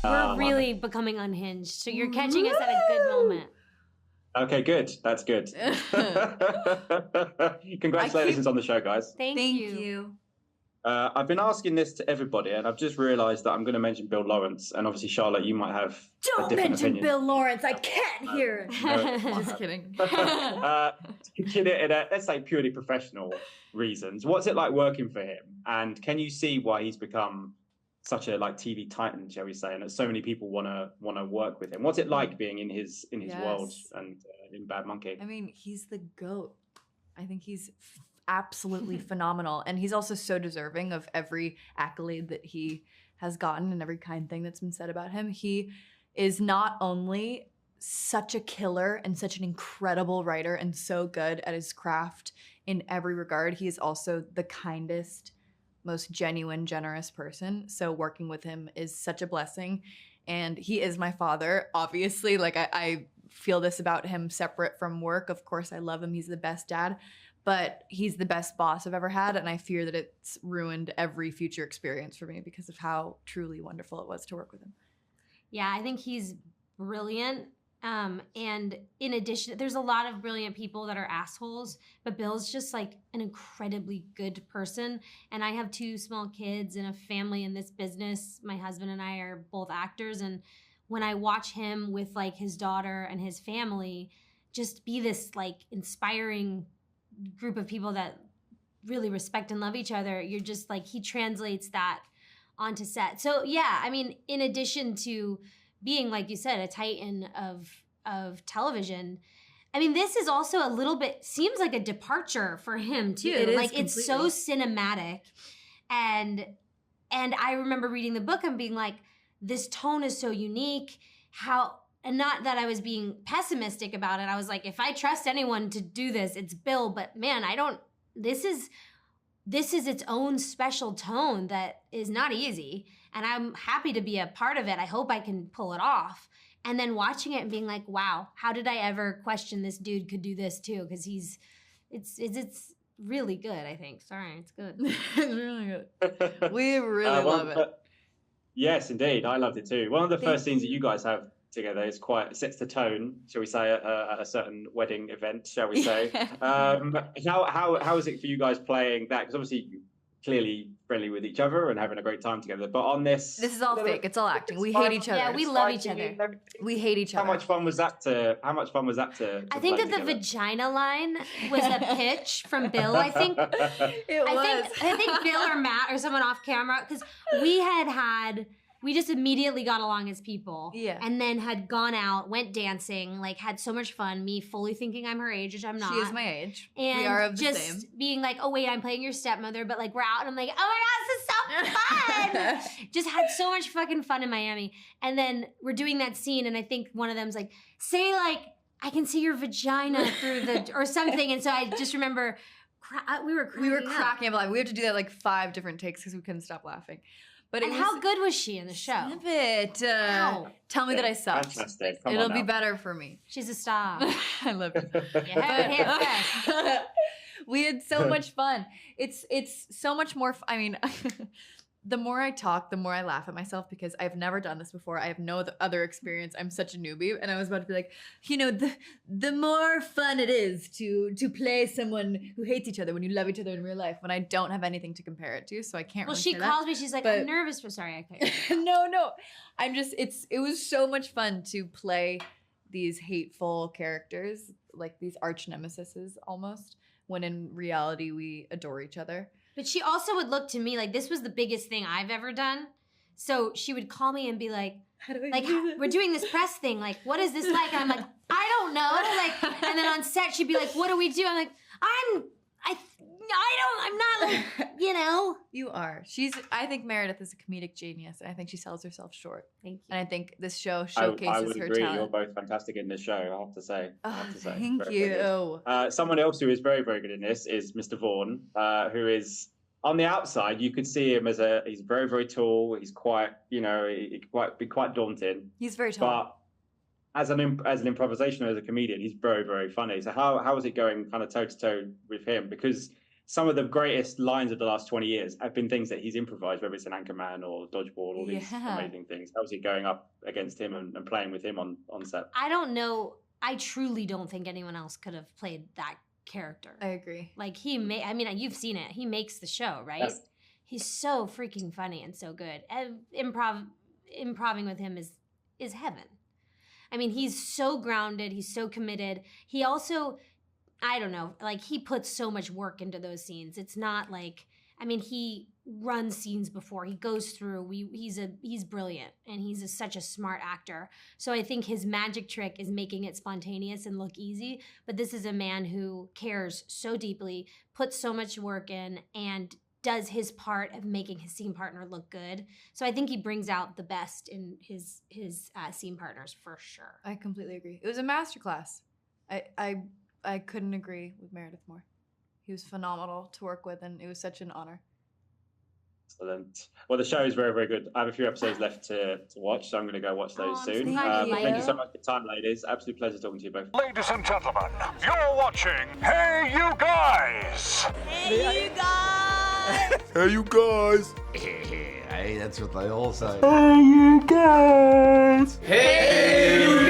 We're really becoming unhinged, so you're catching us at a good moment. Okay, good. That's good. Congratulations on the show, guys. Thank you. I've been asking this to everybody, and I've just realised that I'm going to mention Bill Lawrence, and obviously, Charlotte, you might have a different mention opinion. Bill Lawrence. I can't hear it. Just kidding. Let's say purely professional reasons. What's it like working for him, and can you see why he's become such a TV titan, shall we say, and that so many people want to work with him? What's it like being in his world and in Bad Monkey? I mean, he's the GOAT. I think he's absolutely phenomenal, and he's also so deserving of every accolade that he has gotten and every kind thing that's been said about him. He is not only such a killer and such an incredible writer and so good at his craft in every regard, he is also the kindest, most genuine, generous person. So working with him is such a blessing. And he is my father, obviously. I feel this about him separate from work. Of course, I love him. He's the best dad. But he's the best boss I've ever had. And I fear that it's ruined every future experience for me because of how truly wonderful it was to work with him. Yeah, I think he's brilliant. And in addition, there's a lot of brilliant people that are assholes, but Bill's just an incredibly good person. And I have 2 small kids and a family in this business. My husband and I are both actors. And when I watch him with his daughter and his family just be this inspiring group of people that really respect and love each other, you're just he translates that onto set. So yeah, I mean, in addition to being, like you said, a titan of television, I mean, this is also a little bit, seems like a departure for him too. It is it's so cinematic. And I remember reading the book and being like, this tone is so unique. And not that I was being pessimistic about it. I was like, if I trust anyone to do this, it's Bill. But man, this is its own special tone that is not easy. And I'm happy to be a part of it. I hope I can pull it off. And then watching it and being like, wow, how did I ever question this dude could do this too? Because it's really good, I think. Sorry, it's good. It's really good. We really love it. Yes, indeed. I loved it too. One of the first scenes that you guys have together is sets the tone, shall we say, at a certain wedding event, shall we say. How is it for you guys playing that? Because obviously you're clearly friendly with each other and having a great time together, but on this is all fake. It's all acting. We hate each other. Yeah, we love each other. We hate each other. How much fun was that to I think that the vagina line was a pitch from Bill. I think I think Bill or Matt or someone off camera, because we just immediately got along as people. Yeah. And then had gone out, went dancing, had so much fun, me fully thinking I'm her age, which I'm not. She is my age. And we are of the just same. Being like, oh wait, I'm playing your stepmother, but we're out and I'm like, oh my God, this is so fun. Just had so much fucking fun in Miami. And then we're doing that scene and I think one of them's like, say I can see your vagina through or something. And so I just remember we were cracking up. We had to do that 5 different takes because we couldn't stop laughing. But how good was she in the show? Snip it. Tell me that I sucked. Fantastic. It'll be better for me. She's a star. I love you. Yeah, we had so much fun. It's so much more. I mean, the more I talk, the more I laugh at myself because I've never done this before. I have no other experience. I'm such a newbie. And I was about to be like, the more fun it is to play someone who hates each other when you love each other in real life, when I don't have anything to compare it to. So I can't really she say calls that. me. She's like, I'm nervous for, sorry, I cut you. No. It was so much fun to play these hateful characters, these arch nemesises almost, when in reality we adore each other. But she also would look to me like this was the biggest thing I've ever done. So she would call me and be like, how do I do this? We're doing this press thing. What is this like? And I'm like, I don't know. And then on set, she'd be like, what do we do? I'm like, I'm not You are. I think Meredith is a comedic genius. And I think she sells herself short. Thank you. And I think this show showcases I would her agree. talent. You're both fantastic in this show, I have to say. Thank very, you. very good. Someone else who is very, very good in this is Mr. Vaughn, who is on the outside. You could see him he's very, very tall. He's quite, he could be quite daunting. He's very tall. But as an improvisational, as a comedian, he's very, very funny. So how is it going kind of toe to toe with him? Because some of the greatest lines of the last 20 years have been things that he's improvised, whether it's an Anchorman or Dodgeball, all these amazing things. How was it going up against him and playing with him on set? I don't know. I truly don't think anyone else could have played that character. I agree. Like you've seen it. He makes the show, right? Yes. He's so freaking funny and so good. And improving with him is heaven. I mean, he's so grounded. He's so committed. He also, I don't know, like he puts so much work into those scenes. It's not like, I mean, he runs scenes before he goes through. He's brilliant, and he's such a smart actor. So I think his magic trick is making it spontaneous and look easy. But this is a man who cares so deeply, puts so much work in, and does his part of making his scene partner look good. So I think he brings out the best in his scene partners for sure. I completely agree. It was a masterclass. I couldn't agree with Meredith more. He was phenomenal to work with, and it was such an honor. Excellent. Well, the show is very, very good. I have a few episodes left to watch, so I'm going to go watch those soon. Thank you so much for your time, ladies. Absolute pleasure talking to you both. Ladies and gentlemen, you're watching Hey You Guys! Hey, you guys! Hey, you guys! Hey, that's what they all say. Hey, you guys! Hey, you